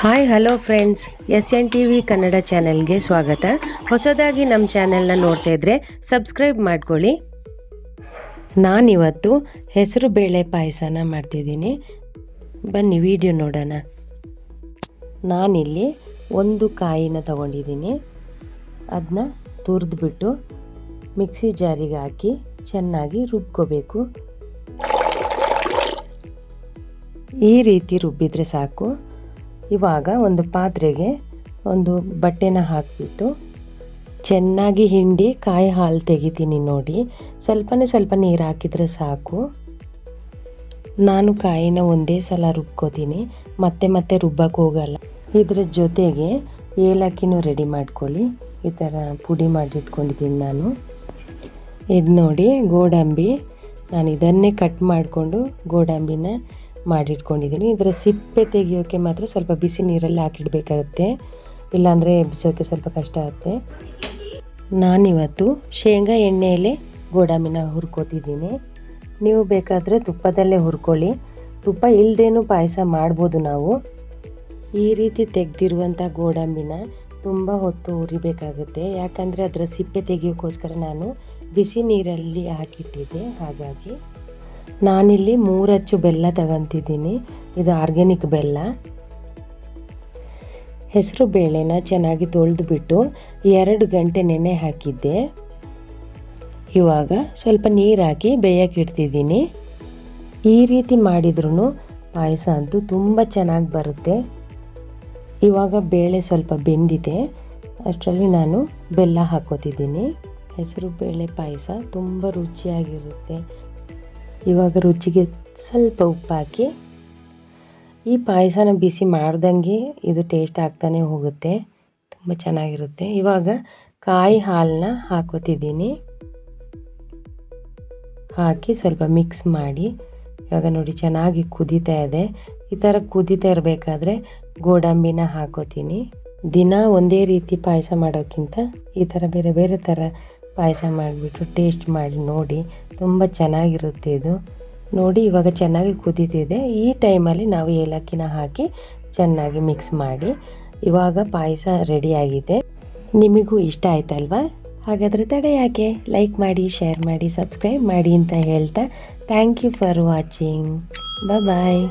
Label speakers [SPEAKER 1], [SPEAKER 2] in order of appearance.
[SPEAKER 1] Hi hello friends, SN TV Kannada ಚಾನೆಲ್ಗೆ ಸ್ವಾಗತ. ಹೊಸದಾಗಿ ನಮ್ಮ ಚಾನೆಲ್ನ ನೋಡ್ತಾ ಇದ್ರೆ ಸಬ್ಸ್ಕ್ರೈಬ್ ಮಾಡ್ಕೊಳ್ಳಿ. ನಾನಿವತ್ತು ಹೆಸರು ಬೇಳೆ ಪಾಯಸನ ಮಾಡ್ತಿದ್ದೀನಿ. ಬನ್ನಿ ವಿಡಿಯೋ ನೋಡೋಣ. ನಾನಿಲ್ಲಿ ಒಂದು ಕಾಯಿನ ತಗೊಂಡಿದ್ದೀನಿ. ಅದನ್ನ ತುರಿದ್ಬಿಟ್ಟು ಮಿಕ್ಸಿ ಜಾರಿಗೆ ಹಾಕಿ ಚೆನ್ನಾಗಿ ರುಬ್ಕೋಬೇಕು. ಈ ರೀತಿ ರುಬ್ಬಿದ್ರೆ ಸಾಕು. ಇವಾಗ ಒಂದು ಪಾತ್ರೆಗೆ ಒಂದು ಬಟ್ಟೆನ ಹಾಕಿಬಿಟ್ಟು ಚೆನ್ನಾಗಿ ಹಿಂಡಿ ಕಾಯಿ ಹಾಲು ತೆಗಿತೀನಿ ನೋಡಿ. ಸ್ವಲ್ಪ ನೀರು ಹಾಕಿದರೆ ಸಾಕು. ನಾನು ಕಾಯಿನ ಒಂದೇ ಸಲ ರುಬ್ಕೋತೀನಿ, ಮತ್ತೆ ರುಬ್ಬಕ್ಕೆ ಹೋಗಲ್ಲ. ಇದರ ಜೊತೆಗೆ ಏಲಕ್ಕಿನೂ ರೆಡಿ ಮಾಡ್ಕೊಳ್ಳಿ. ಈ ಥರ ಪುಡಿ ಮಾಡಿಟ್ಕೊಂಡಿದ್ದೀನಿ ನಾನು. ಇದು ನೋಡಿ ಗೋಡಂಬಿ, ನಾನು ಇದನ್ನೇ ಕಟ್ ಮಾಡಿಕೊಂಡು ಗೋಡಂಬಿನ ಮಾಡಿಟ್ಕೊಂಡಿದ್ದೀನಿ. ಇದರ ಸಿಪ್ಪೆ ತೆಗಿಯೋಕ್ಕೆ ಮಾತ್ರ ಸ್ವಲ್ಪ ಬಿಸಿ ನೀರಲ್ಲಿ ಹಾಕಿಡಬೇಕಾಗತ್ತೆ, ಇಲ್ಲಾಂದರೆ ಎಬ್ಬಿಸೋಕ್ಕೆ ಸ್ವಲ್ಪ ಕಷ್ಟ ಆಗುತ್ತೆ. ನಾನಿವತ್ತು ಶೇಂಗಾ ಎಣ್ಣೆಯಲ್ಲಿ ಗೋಡಂಬಿನ ಹುರ್ಕೋತಿದ್ದೀನಿ. ನೀವು ಬೇಕಾದರೆ ತುಪ್ಪದಲ್ಲೇ ಹುರ್ಕೊಳ್ಳಿ. ತುಪ್ಪ ಇಲ್ಲದೇನೂ ಪಾಯಸ ಮಾಡ್ಬೋದು ನಾವು. ಈ ರೀತಿ ತೆಗೆದಿರುವಂಥ ಗೋಡಂಬಿನ ತುಂಬ ಹೊತ್ತು ಹುರಿಬೇಕಾಗುತ್ತೆ, ಯಾಕಂದರೆ ಅದರ ಸಿಪ್ಪೆ ತೆಗಿಯೋಕ್ಕೋಸ್ಕರ ನಾನು ಬಿಸಿ ನೀರಲ್ಲಿ ಹಾಕಿಟ್ಟಿದ್ದೆ. ಹಾಗಾಗಿ ನಾನಿಲ್ಲಿ 3 ಅಚ್ಚು ಬೆಲ್ಲ ತಗೊತಿದ್ದೀನಿ. ಇದು ಆರ್ಗ್ಯಾನಿಕ್ ಬೆಲ್ಲ. ಹೆಸರು ಬೇಳೆನ ಚೆನ್ನಾಗಿ ತೊಳೆದುಬಿಟ್ಟು 2 ಗಂಟೆ ನೆನೆ ಹಾಕಿದ್ದೆ. ಇವಾಗ ಸ್ವಲ್ಪ ನೀರು ಹಾಕಿ ಬೇಯಕ್ಕೆ ಇಡ್ತಿದ್ದೀನಿ. ಈ ರೀತಿ ಮಾಡಿದ್ರೂ ಪಾಯಸ ಅಂತೂ ತುಂಬ ಚೆನ್ನಾಗಿ ಬರುತ್ತೆ. ಇವಾಗ ಬೇಳೆ ಸ್ವಲ್ಪ ಬೆಂದಿದೆ, ಅಷ್ಟರಲ್ಲಿ ನಾನು ಬೆಲ್ಲ ಹಾಕೋತಿದ್ದೀನಿ. ಹೆಸರು ಬೇಳೆ ಪಾಯಸ ತುಂಬ ರುಚಿಯಾಗಿರುತ್ತೆ. ಇವಾಗ ರುಚಿಗೆ ಸ್ವಲ್ಪ ಉಪ್ಪು ಹಾಕಿ ಈ ಪಾಯಸನ ಬಿಸಿ ಮಾಡ್ದಂಗೆ ಇದು ಟೇಸ್ಟ್ ಆಗ್ತಾನೆ ಹೋಗುತ್ತೆ, ತುಂಬ ಚೆನ್ನಾಗಿರುತ್ತೆ. ಇವಾಗ ಕಾಯಿ ಹಾಲನ್ನ ಹಾಕೋತಿದ್ದೀನಿ. ಹಾಕಿ ಸ್ವಲ್ಪ ಮಿಕ್ಸ್ ಮಾಡಿ ಇವಾಗ ನೋಡಿ ಚೆನ್ನಾಗಿ ಕುದೀತಾ ಇದೆ. ಈ ಥರ ಕುದೀತಾ ಇರಬೇಕಾದ್ರೆ ಗೋಡಂಬಿನ ಹಾಕೋತೀನಿ. ದಿನ ಒಂದೇ ರೀತಿ ಪಾಯಸ ಮಾಡೋಕ್ಕಿಂತ ಈ ಥರ ಬೇರೆ ಬೇರೆ ಥರ ಪಾಯಸ ಮಾಡಿಬಿಟ್ಟು ಟೇಸ್ಟ್ ಮಾಡಿ ನೋಡಿ, ತುಂಬ ಚೆನ್ನಾಗಿರುತ್ತೆ ಇದು. ನೋಡಿ ಇವಾಗ ಚೆನ್ನಾಗಿ ಕುದೀತಿದೆ. ಈ ಟೈಮಲ್ಲಿ ನಾವು ಏಲಕ್ಕಿನ ಹಾಕಿ ಚೆನ್ನಾಗಿ ಮಿಕ್ಸ್ ಮಾಡಿ ಇವಾಗ ಪಾಯಸ ರೆಡಿಯಾಗಿದೆ. ನಿಮಗೂ ಇಷ್ಟ ಆಯ್ತಲ್ವಾ? ಹಾಗಾದರೆ ತಡೆ ಯಾಕೆ, ಲೈಕ್ ಮಾಡಿ, ಶೇರ್ ಮಾಡಿ, ಸಬ್ಸ್ಕ್ರೈಬ್ ಮಾಡಿ ಅಂತ ಹೇಳ್ತಾ thank you for watching. Bye.